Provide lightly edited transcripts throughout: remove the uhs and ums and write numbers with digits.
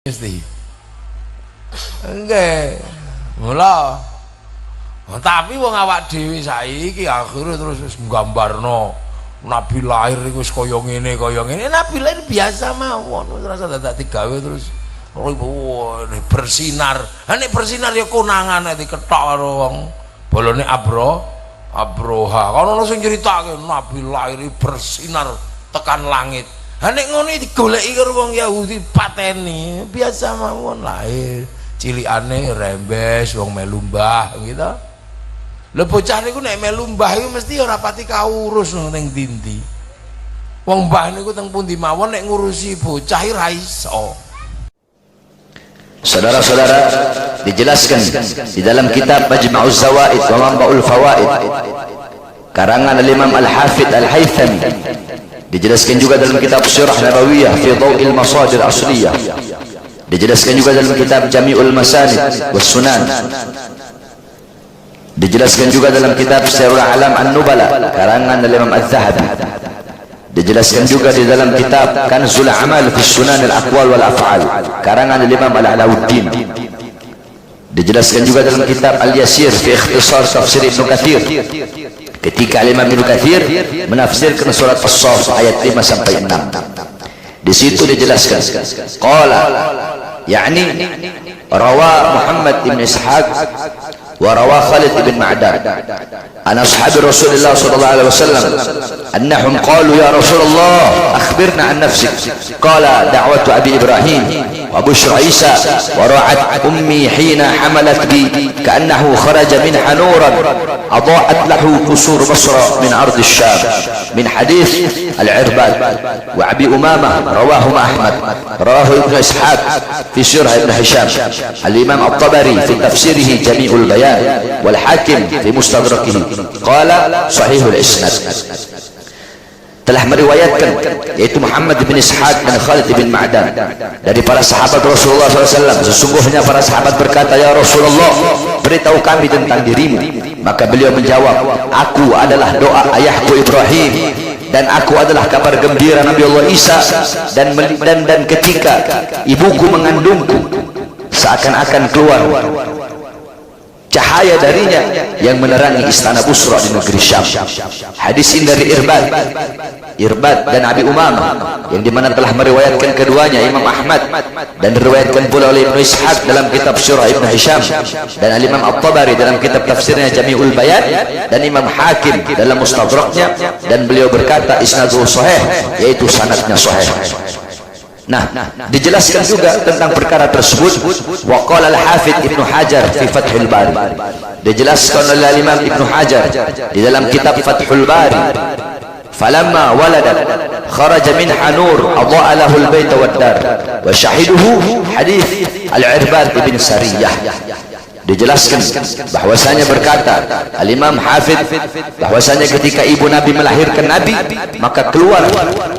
mesti enggak mula. Tapi wong awak dhewe saiki akhire terus nggambarno Nabi lahir iku wis kaya ngene kaya ngene. Nabi lahir biasa mawon, ora usah dadak digawe terus bersinar. Ha nek bersinar ya konangan nek diketok karo wong bolone Abroha. Kono ono sing critake Nabi lahir bersinar tekan langit. Ha nek ngono digoleki karo wong Yahudi pateni, biasa mawon lahir cilikane rembes wong melu mbah gitu. Lha bocah niku nek melu mbah iku mesti ora pati kaurus ning ndi-ndi. Wong mbah niku teng pundi mawon nek ngurusi bocah ra iso. Saudara-saudara, dijelaskan di dalam kitab Majma'uz Zawaid wa Manba'ul Fawaid karangan Imam Al-Hafidh Al-Haythami, dijelaskan juga dalam kitab Syarah Nabawiyah fi Dhaw'il Masadir Asliyah, dijelaskan juga dalam kitab Jami'ul Masanid was Sunan, dijelaskan juga dalam kitab Sirul Alam An-Nubala karangan Imam Az-Zahabi, dijelaskan juga di dalam kitab Kanzul Amal fi Sunan Al-Aqwal wal Af'al karangan Imam Al-Alauddin, dijelaskan juga dalam kitab Al-Yasir fi Ikhtisar Tafsir Ibnu Katsir ketika Imam Ibnu Katsir menafsirkan surat As-Saff ayat 5 sampai 6. Di situ dijelaskan qala yakni rawa Muhammad ibn Ishaq وروى خالد بن معدان عن أصحاب رسول الله صلى الله عليه وسلم أنهم قالوا يا رسول الله أخبرنا عن نفسك قال دعوة أبي إبراهيم وبشر عيسى ورعت أمي حين حملت بي كأنه خرج منها نورا أضاءت له قصور مصر من أرض الشام من حديث العرباد. وأبي أمامة رواهما أحمد رواه ابن إسحاق في سيرة ابن هشام، الإمام الطبري في تفسيره جميع البيان، والحاكم في مستدركه قال صحيح الإسناد. Telah meriwayatkan yaitu Muhammad bin Ishaq dan Khalid bin Ma'dan dari para sahabat Rasulullah SAW, sesungguhnya para sahabat berkata, ya Rasulullah, beritahu kami tentang dirimu. Maka beliau menjawab, aku adalah doa ayahku Ibrahim, dan aku adalah kabar gembira Nabi Allah Isa, dan ketika ibuku mengandungku seakan-akan keluar cahaya darinya yang menerangi istana Busra di negeri Syam. Hadis ini dari Irbad dan Abi Umamah, yang dimana telah meriwayatkan keduanya Imam Ahmad, dan diriwayatkan pula oleh Ibnu Ishaq dalam kitab Syurah Ibn Hisham, dan Imam At-Tabari dalam kitab tafsirnya Jami'ul Bayan, dan Imam Hakim dalam Mustadraknya, dan beliau berkata isnaduhu sahih, yaitu sanadnya sahih. Nah, dijelaskan juga tentang perkara tersebut. Wa qala al-Hafidh Ibnu Hajar fi Fathul Bari, dijelaskan oleh Imam Ibnu Hajar di dalam kitab Fathul Bari, falamma waladat kharaja minha nur adha'a lahu al-bayt wad-dar wa syahiduhu hadits al-Irbad bin Sariyah. Dijelaskan bahwasanya berkata Al-Imam Hafidh bahwasanya ketika ibu Nabi melahirkan Nabi, maka keluar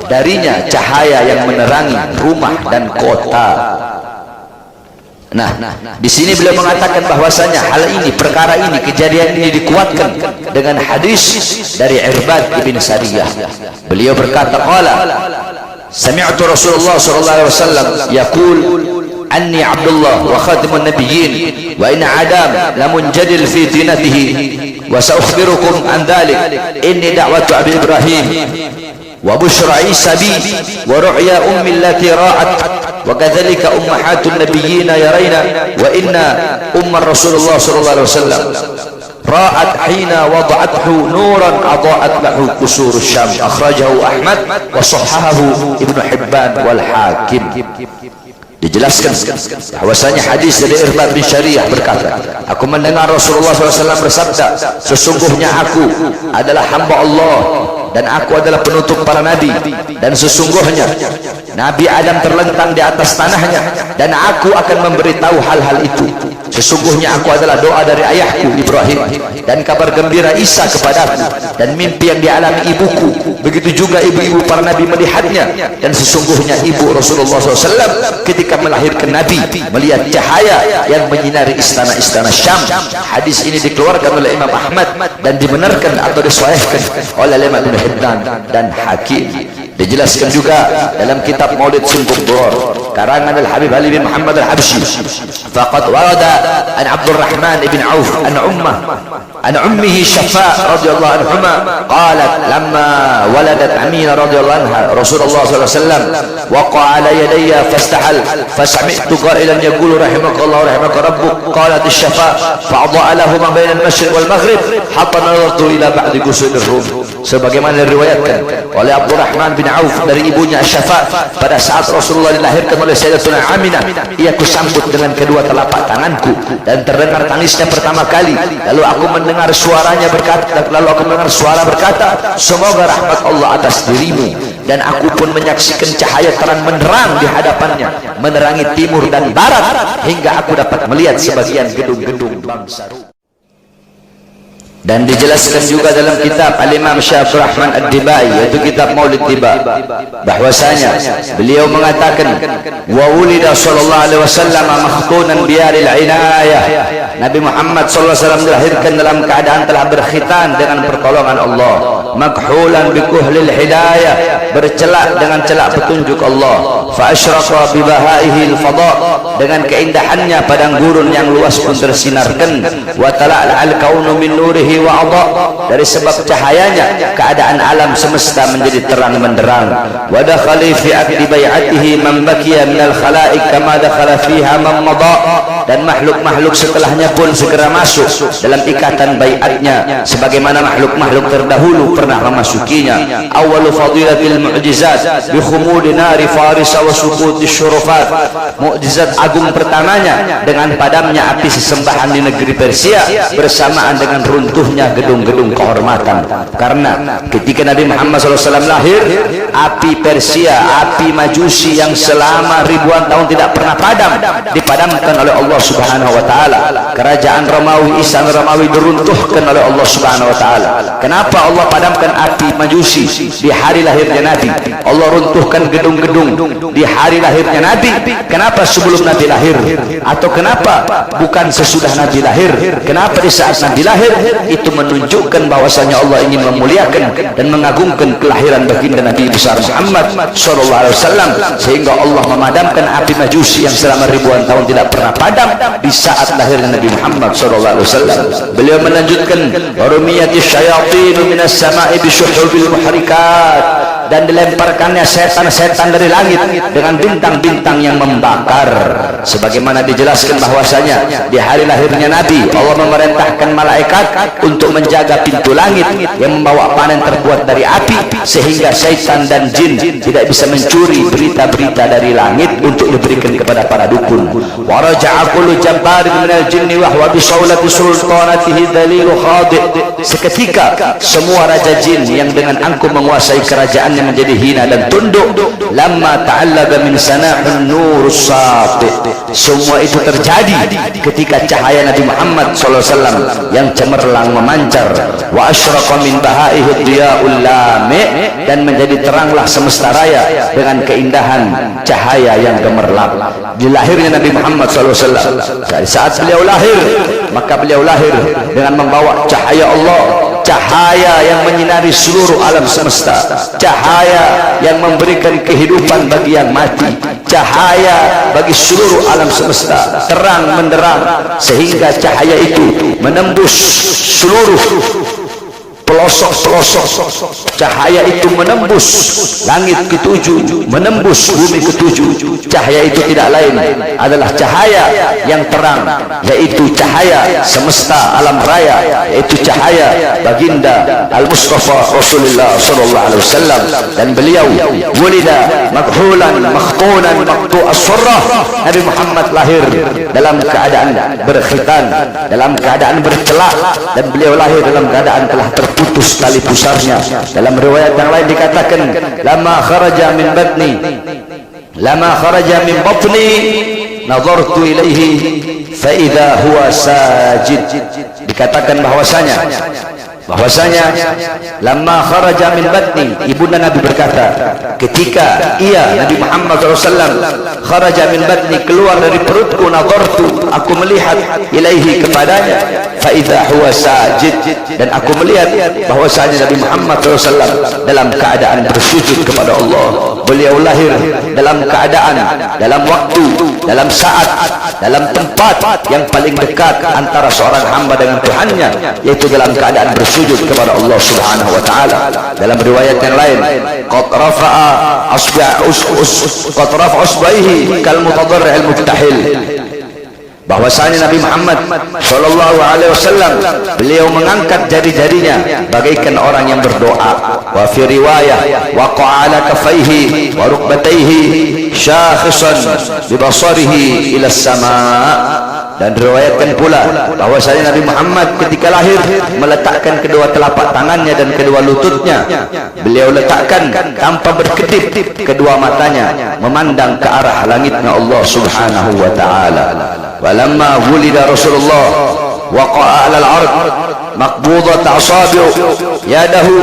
darinya cahaya yang menerangi rumah dan kota. Nah, di sini beliau mengatakan bahwasanya hal ini, perkara ini, kejadian ini dikuatkan dengan hadis dari Irbad bin Sariyah. Beliau berkata, qala sami'tu Rasulullah sallallahu alaihi wasallam yaqul anni Abdullah wa khatimun nabiyyin wa inna Adam lamunjadil fi dinatihi wa sa'ukhbirukum an dhalik inni da'watu Abi Ibrahim wa bushra Isa bi wa ru'ya ummi allati ra'at wa kadzalika ummahatun nabiyyin yarayna wa inna umma Rasulullah sallallahu alaihi wasallam ra'at hina wada'athu nuran adha'at lahu qusur Syam. Akhrajahu Ahmad wa sahhahahu Ibnu Hibban wal Hakim. Dijelaskan bahwasanya hadis dari Irbad bin Sariyah berkata, aku mendengar Rasulullah SAW bersabda, sesungguhnya aku adalah hamba Allah dan aku adalah penutup para nabi, dan sesungguhnya Nabi Adam terlentang di atas tanahnya, dan aku akan memberitahu hal-hal itu. Sesungguhnya aku adalah doa dari ayahku Ibrahim, dan kabar gembira Isa kepadaku, dan mimpi yang dialami ibuku, begitu juga ibu-ibu para nabi melihatnya. Dan sesungguhnya ibu Rasulullah SAW ketika melahirkan Nabi melihat cahaya yang menyinari istana-istana Syam. Hadis ini dikeluarkan oleh Imam Ahmad dan dibenarkan atau disahihkan oleh Imam Ibnu Hibban dan Hakim. Dijelaskan juga dalam kitab Maulid Sungguh Duror karangan Al-Habib Ali bin Muhammad Al-Habsyi, faqad warada an Abdurrahman ibn Auf an ummihi Syafa radhiyallahu anhuma qalat lamma waladat Aminah radhiyallahu anha Rasulullah sallallahu alaihi wasallam waqa'a ala yadayya fastahal fasami'tu qailan yaqulu rahimakallahu rahimaka rabbuk qalat Syafa fa'adha'a lahu ma baina al-masyriq wal maghrib hatta nadartu ila ba'di ghusl ar-rum, sebagaimana diriwayatkan oleh Abdurrahman bin Auf dari ibunya Syafa pada saat Rasulullah dilahirkan oleh Sayyidatuna Aminah, ia kusambut dengan kedua telapak tanganku dan terdengar tangisnya pertama kali, lalu aku mendengar suaranya berkata semoga rahmat Allah atas dirimu, dan aku pun menyaksikan cahaya terang menerang di hadapannya menerangi timur dan barat hingga aku dapat melihat sebagian gedung-gedung bangsa Rum. Dan dijelaskan juga dalam kitab Al-Imam Syekh Rahman Ad-Dibai, yaitu kitab Maulid Diba, bahwasanya beliau mengatakan wa wulida sallallahu alaihi wasallam makhtunan biyaril inayah, Nabi Muhammad sallallahu alaihi wasallam dilahirkan dalam keadaan telah berkhitan dengan pertolongan Allah, makhulan bi kuhlil hidayah, bercelak dengan celak petunjuk Allah, fa asyraqa bi bahaihi al-fada, dengan keindahannya padang gurun yang luas pun tersinarkan, wa tala'al al-kaunu min nurihi wa adha, dari sebab cahayanya keadaan alam semesta menjadi terang menderang, wa dakhali fi aqdi bai'atihi man bakiya minal khalaiq kama dakhala fiha man madha, dan makhluk-makhluk setelahnya pun segera masuk dalam ikatan bai'atnya sebagaimana makhluk-makhluk terdahulu pernah memasukinya. Awwalu fadilatil mu'jizat bi khumudi nari faris wa suquti syurufat, mukjizat agung pertamanya dengan padamnya api sesembahan di negeri Persia bersamaan dengan runtuhnya gedung-gedung kehormatan. Karena ketika Nabi Muhammad SAW lahir, api Persia, api Majusi yang selama ribuan tahun tidak pernah padam, dipadamkan oleh Allah Subhanahu wa taala. Kerajaan Romawi, Islam Romawi diruntuhkan oleh Allah Subhanahu wa taala. Kenapa Allah padamkan api Majusi di hari lahirnya Nabi? Allah runtuhkan gedung-gedung di hari lahirnya Nabi. Kenapa sebelum Nabi lahir? Atau kenapa bukan sesudah Nabi lahir? Kenapa di saat Nabi lahir? Itu menunjukkan bahwasanya Allah ingin memuliakan dan mengagungkan kelahiran baginda Nabi besar Muhammad sallallahu alaihi wasallam, sehingga Allah memadamkan api Majusi yang selama ribuan tahun tidak pernah padam di saat lahirnya Nabi Muhammad sallallahu alaihi wasallam. Beliau melanjutkan rumiyatish syayatin minas sama'i bisyuhubil muhrikat, dan dilemparkannya setan-setan dari langit dengan bintang-bintang yang membakar, sebagaimana dijelaskan bahwasanya di hari lahirnya Nabi Allah memerintahkan malaikat untuk menjaga pintu langit yang membawa panen terbuat dari api, sehingga syaitan dan jin tidak bisa mencuri berita-berita dari langit untuk diberikan kepada para dukun. Wa raja'a kullu jabbarin minal jinni wa huwa bi shawlati sultanatihi dalilu khadi', seketika semua raja jin yang dengan angkuh menguasai kerajaannya menjadi hina dan tunduk. Lamma ta'allaga min sana'un nurus sati, semua itu terjadi ketika cahaya Nabi Muhammad SAW yang cemerlang memancar. Wa asyraqa min bahaihi diya'ul lami', dan menjadi teranglah semesta raya dengan keindahan cahaya yang gemerlap. Di lahirnya Nabi Muhammad SAW, dari saat beliau lahir, maka beliau lahir dengan membawa cahaya Allah, cahaya yang menyinari seluruh alam semesta, cahaya yang memberikan kehidupan bagi yang mati, cahaya bagi seluruh alam semesta, terang menderang, sehingga cahaya itu menembus seluruh pelosok-pelosok. Cahaya itu menembus langit ketujuh, menembus bumi ketujuh. Cahaya itu tidak lain adalah cahaya yang terang, yaitu cahaya semesta alam raya, yaitu cahaya baginda Al-Mustafa Rasulullah sallallahu alaihi wasallam. Dan beliau wulida makhulan makhtunan maqtu'as surrah, Nabi Muhammad lahir dalam keadaan berkhitan, dalam keadaan bercelak, dan beliau lahir dalam keadaan telah terputus tali pusarnya. Dalam riwayat yang lain dikatakan lama kharaja min batni nadartu ilaihi fa idza huwa sajid. Dikatakan bahwasanya bahwasanya lamma kharaja min batni, ibunda Nabi berkata ketika Nabi Muhammad SAW kharaja min batni, keluar dari perutku, nadartu, aku melihat ilaihi kepadanya, fa idza huwa sajid, dan aku melihat bahwasanya Nabi Muhammad SAW dalam keadaan bersujud kepada Allah. Beliau lahir dalam keadaan, dalam waktu, dalam saat, dalam tempat yang paling dekat antara seorang hamba dengan Tuhannya, yaitu dalam keadaan bersujud kepada Allah Subhanahu wa taala. Dalam riwayat yang lain, qad rafa'a usbaihi kal mutadarri' al muftahil, bahwasanya Nabi Muhammad sallallahu alaihi wasallam beliau mengangkat jari-jarinya bagaikan orang yang berdoa. Wa fi riwayah waqa'a ala kafaihi wa rukbatayhi syakhisan bi basarihi ila as-sama', dan diriwayatkan pula bahwasanya Nabi Muhammad ketika lahir meletakkan kedua telapak tangannya dan kedua lututnya, beliau letakkan tanpa berkedip kedua matanya memandang ke arah langitnya Allah Subhanahu wa taala. Walamma wulida Rasulullah waqa'a 'ala al-'ard maqbudat asabi'u yadahu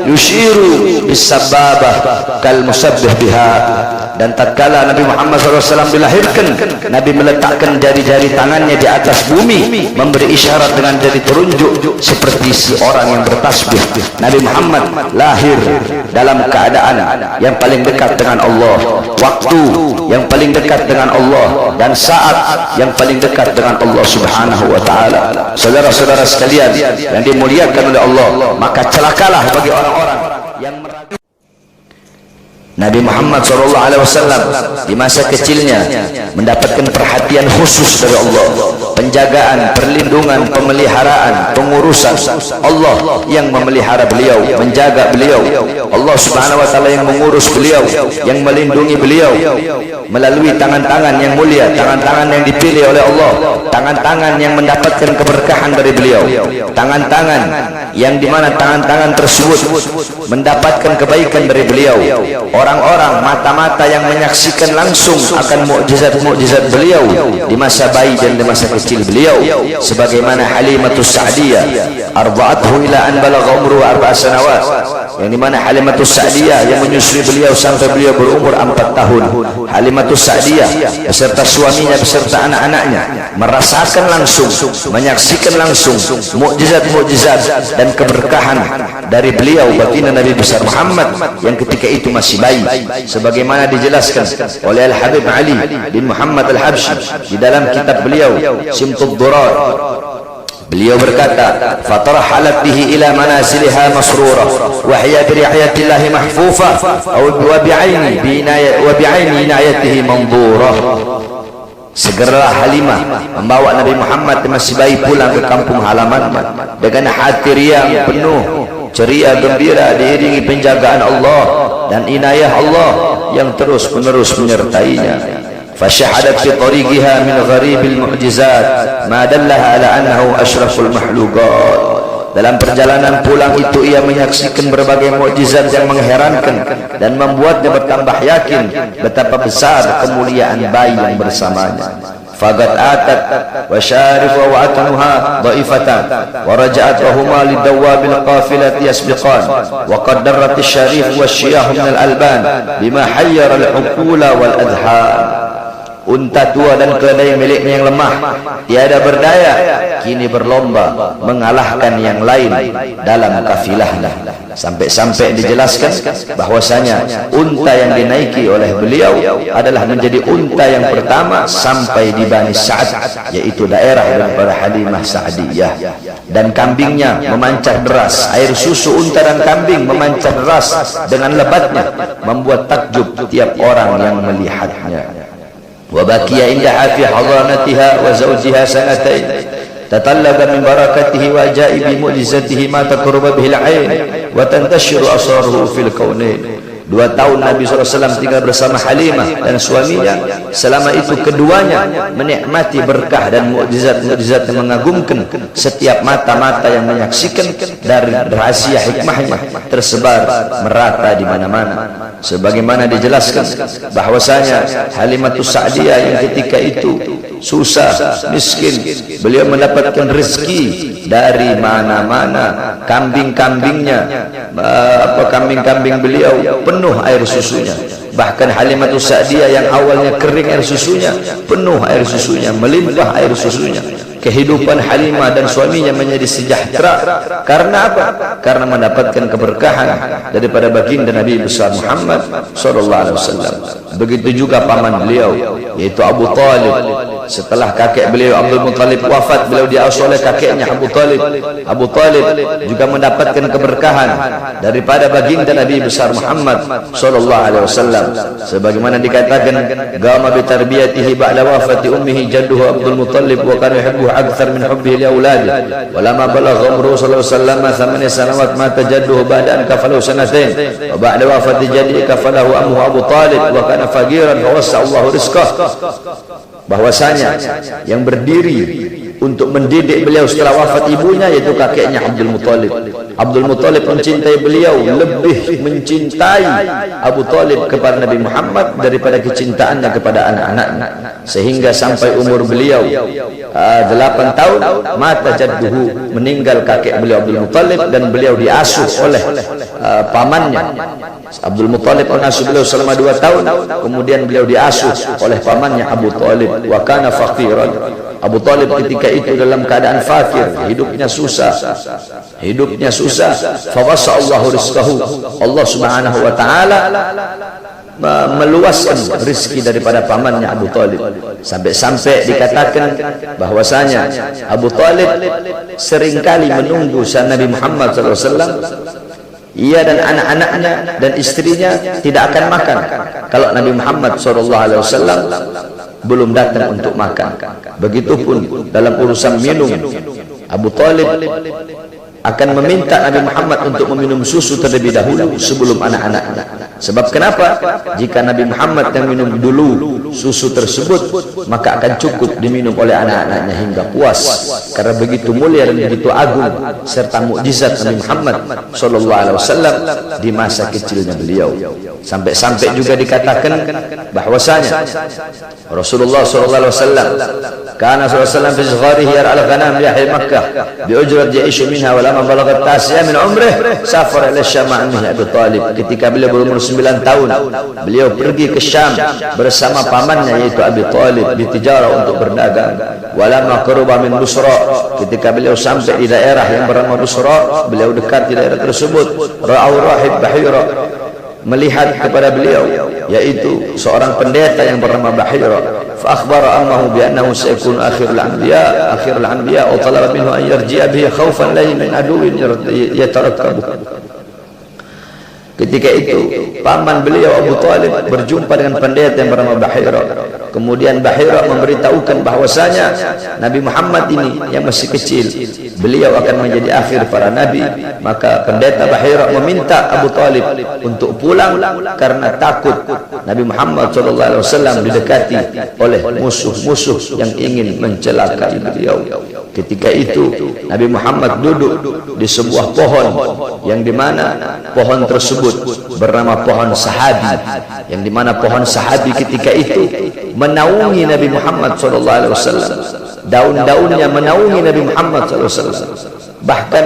yushiru bis-sababah kal musabbih biha, dan tatkala Nabi Muhammad SAW dilahirkan, Nabi meletakkan jari-jari tangannya di atas bumi memberi isyarat dengan jari telunjuk seperti si orang yang bertasbih. Nabi Muhammad lahir dalam keadaan yang paling dekat dengan Allah, waktu yang paling dekat dengan Allah, dan saat yang paling dekat dengan Allah Subhanahu wa taala. Saudara-saudara sekalian yang dimuliakan oleh Allah, maka celakalah bagi orang-orang yang meragukan Nabi Muhammad SAW di masa kecilnya mendapatkan perhatian khusus dari Allah, penjagaan, perlindungan, pemeliharaan, pengurusan. Allah yang memelihara beliau, menjaga beliau. Allah Subhanahu wa taala yang mengurus beliau, yang melindungi beliau melalui tangan-tangan yang mulia, tangan-tangan yang dipilih oleh Allah, tangan-tangan yang mendapatkan keberkahan dari beliau, tangan-tangan yang dimana tangan-tangan tersebut mendapatkan kebaikan dari beliau. Orang-orang, mata-mata yang menyaksikan langsung akan mukjizat-mukjizat beliau di masa bayi dan di masa kecil beliau, sebagaimana Halimatus Sa'diyah arba'athu ila an balagha umruhu 4 sanawat, yang dimana Halimatus Sa'diyah yang menyusui beliau sampai beliau berumur 4 tahun. Halimatus Sa'diyah beserta suaminya beserta anak-anaknya merasakan langsung, menyaksikan langsung mukjizat-mukjizat dan keberkahan dari beliau baginda Nabi besar Muhammad yang ketika itu masih bayi, sebagaimana dijelaskan oleh Al-Habib Ali bin Muhammad Al-Habsyi di dalam kitab beliau Simtud Durar. Beliau berkata, fatarhalat bihi ila manaziliha masrurah wa hiya bi ri'ayatillahi mahfufah wa bi'aini inayatihi mandurah. Segeralah Halimah membawa Nabi Muhammad masih bayi pulang ke kampung halaman dengan hati riang penuh ceria gembira, diiringi penjagaan Allah dan inayah Allah yang terus menerus menyertainya. Fasyahadat fi tariqiha min gharibil mu'jizat ma dallaha ala annahu asyraful mahluqat. Dalam perjalanan pulang itu ia menyaksikan berbagai mukjizat yang mengherankan dan membuatnya bertambah yakin betapa besar kemuliaan bayi yang bersamanya. Fagat atat wa syarifa wa atanuha dhaifatan wa raja'at wa huma lidawabil qafilati yasbiqan wa qaddarat asy-syarif wa syiyah min al-alban bima hayyara al-uqula wal adhan. Unta tua dan keledai miliknya yang lemah tiada berdaya kini berlomba mengalahkan yang lain dalam kafilahnya, sampai-sampai dijelaskan bahwasanya unta yang dinaiki oleh beliau adalah menjadi unta yang pertama sampai di Bani Sa'ad, yaitu daerah daripada Halimah Sa'diyah, dan kambingnya memancar deras. Air susu unta dan kambing memancar deras dengan lebatnya membuat takjub tiap orang yang melihatnya. وبكي عندها في حضانتها وزوجها سنتين تطلب من بركته وعجائب معجزته ما تقرب به العين وتنتشر أسراره في الكونين. 2 tahun Nabi SAW tinggal bersama Halimah dan suaminya. Selama itu keduanya menikmati berkah dan mukjizat-mukjizat yang mengagumkan. Setiap mata-mata yang menyaksikan dari rahasia hikmahnya tersebar merata di mana-mana. sebagaimana dijelaskan bahwasanya Halimatus Sa'diyah yang ketika itu susah, miskin, beliau mendapatkan rezeki dari mana-mana. Kambing-kambingnya, kambing-kambing beliau penuh air susunya. Bahkan Halimatus Sa'diyah yang awalnya kering air susunya, penuh air susunya, melimpah air susunya. Kehidupan Halimah dan suaminya menjadi sejahtera. Karena apa? Karena mendapatkan keberkahan daripada baginda Nabi besar Muhammad sallallahu alaihi wasallam. Begitu juga paman beliau, yaitu Abu Talib. Setelah kakek beliau Abdul Muttalib wafat, beliau diasuh oleh kakeknya Abu Talib. Abu Talib juga mendapatkan keberkahan daripada baginda Nabi besar Muhammad sallallahu alaihi wasallam. Sebagaimana dikatakan, "Qama bi tarbiyatihi ba'da wafati ummihi jadduhu Abdul Muttalib wa kana yuhibbu akthar min hubbihi li auladihi. Wa lamma balagha umruhu sallallahu alaihi wasallam 8 sanawat mata jadduhu ba'da an kafalahu sanatain. Wa ba'da wafati jaddihi kafalahu ammuhu Abu Talib wa kana faqiran fa wassa Allahu rizqah." Bahwasanya yang berdiri untuk mendidik beliau setelah wafat ibunya yaitu kakeknya Abdul Muttalib. Abdul Muttalib mencintai beliau, lebih mencintai Abu Talib kepada Nabi Muhammad daripada kecintaannya kepada anak-anaknya, sehingga sampai umur beliau 8 tahun mata jadduhu, meninggal kakek beliau Abdul Muttalib, dan beliau diasuh oleh pamannya. Abdul Muttalib mengasuh beliau selama 2 tahun, kemudian beliau diasuh oleh pamannya Abu Talib. Wa kana faqiran. Abu Talib ketika itu dalam keadaan fakir, hidupnya susah. Fawassa Allahu rizqahu. Allah Subhanahu wa taala meluaskan rezeki daripada pamannya Abu Talib, sampai-sampai dikatakan bahwasanya Abu Talib seringkali menunggu sang Nabi Muhammad SAW. Ia dan anak-anaknya dan istrinya tidak akan makan kalau Nabi Muhammad SAW belum datang untuk makan. Begitupun dalam urusan minum, Abu Talib akan meminta Nabi Muhammad untuk meminum susu terlebih dahulu sebelum anak-anaknya. Sebab kenapa? Jika Nabi Muhammad yang minum dulu susu tersebut, maka akan cukup diminum oleh anak-anaknya hingga puas. Karena begitu mulia dan begitu agung serta mukjizat Nabi Muhammad sallallahu alaihi wasallam di masa kecilnya beliau. Sampai-sampai juga dikatakan bahwasanya Rasulullah sallallahu alaihi wasallam kana sallallahu alaihi wasallam fi shigharihi yar'al ghanam li ahli Makkah bi ujrat ya'ishu minha wa lamma balaghat 9 min umrih safar ila Syam ma'ahu Abu Talib. Ketika beliau berumur 9 tahun, beliau pergi ke Syam bersama pamannya yaitu Abi Talib bertijarah untuk berdagang. Walamma qaruba min Busra, ketika beliau sampai di daerah yang bernama Busra, beliau dekat di daerah tersebut, ra'au rahib Bahira, melihat kepada beliau yaitu seorang pendeta yang bernama Bahira. Fa akhbara ammahu bi annahu sayakun akhirul anbiya wa talaba minhu an yarji'a bihi khaufan lahu min aduwwin yatarakkabu. Ketika itu paman beliau Abu Talib berjumpa dengan pendeta yang bernama Bahira. Kemudian Bahira memberitahukan bahwasanya Nabi Muhammad ini yang masih kecil, beliau akan menjadi akhir para nabi. Maka pendeta Bahira meminta Abu Talib untuk pulang karena takut Nabi Muhammad SAW didekati oleh musuh-musuh yang ingin mencelakai beliau. Ketika itu Nabi Muhammad duduk di sebuah pohon yang dimana pohon tersebut bernama pohon sahabi, yang dimana pohon sahabi ketika itu menaungi Nabi Muhammad SAW. Daun-daunnya menaungi Nabi Muhammad SAW. Bahkan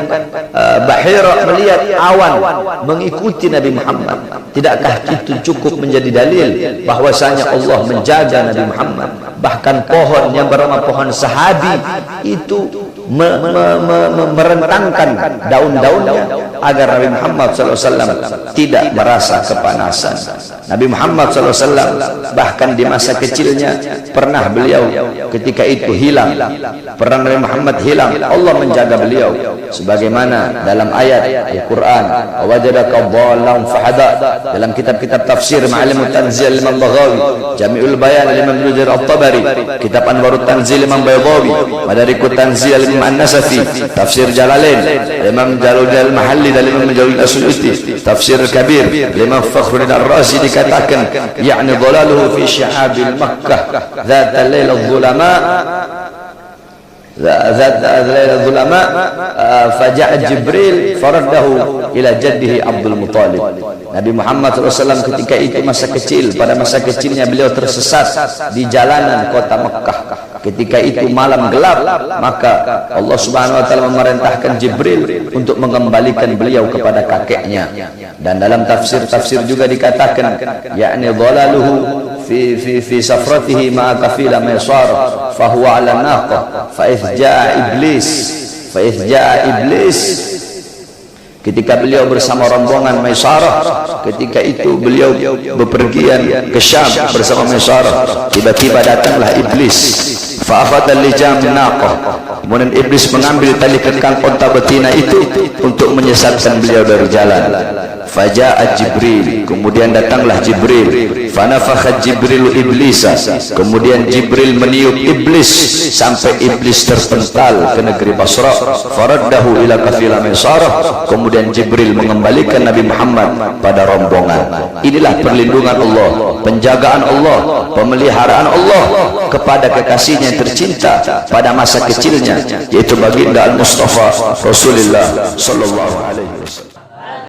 Bahira melihat awan mengikuti Nabi Muhammad. Tidakkah itu cukup menjadi dalil bahwasanya Allah menjaga Nabi Muhammad? Bahkan pohon yang bernama pohon sahabi itu merentangkan daun-daunnya agar Nabi Muhammad SAW tidak merasa kepanasan. Nabi Muhammad SAW bahkan di masa kecilnya pernah beliau ketika itu hilang, pernah Nabi Muhammad hilang, Allah menjaga beliau. Sebagaimana dalam ayat Al-Quran, wajadaka dhallan fahada, dalam kitab-kitab tafsir Ma'alimut Tanzil Imam Baghawi, Jami'ul Bayan Imam Ibnu Jarir At-Tabari, kitab Anwarut Tanzil Imam Baydawi, Madarikut Tanzil Imam An-Nasafi, tafsir Jalalain Imam Jalal Mahalli dan Imam Jalal As-Suyuti, tafsir Kabir Imam Fakhruddin Ar-Razi, dikatakan yakni dhalaluhu fi syi'abil Makkah dzata lail adh-dhulama zulama faja'a Jibril faraddahu ila jaddihi Abdul Muthalib. Nabi Muhammad SAW ketika itu masa kecil, pada masa kecilnya beliau tersesat di jalanan kota Mekah. Ketika itu malam gelap, maka Allah Subhanahu wa taala memerintahkan Jibril untuk mengembalikan beliau kepada kakeknya. Dan dalam tafsir juga dikatakan yakni dhalaluhu fi safratihi ma'a kafila maysar fa huwa 'ala naqah fa jaa iblis ketika beliau bersama rombongan Maisarah, ketika itu beliau bepergian ke Syam bersama Maisarah, tiba-tiba datanglah iblis fa akhadha lijam naqah, kemudian iblis mengambil tali kekang unta betina itu untuk menyesatkan beliau dari jalan. Faja'a Jibril, kemudian datanglah Jibril, fanafakha Jibril iblisa, kemudian Jibril meniup iblis sampai iblis terpental ke negeri Basra. Faraddahu ila kafila Maisarah, kemudian Jibril mengembalikan Nabi Muhammad pada rombongan. Inilah perlindungan Allah, penjagaan Allah, pemeliharaan Allah kepada kekasihnya yang tercinta pada masa kecilnya, yaitu baginda Al-Mustafa Rasulullah sallallahu alaihi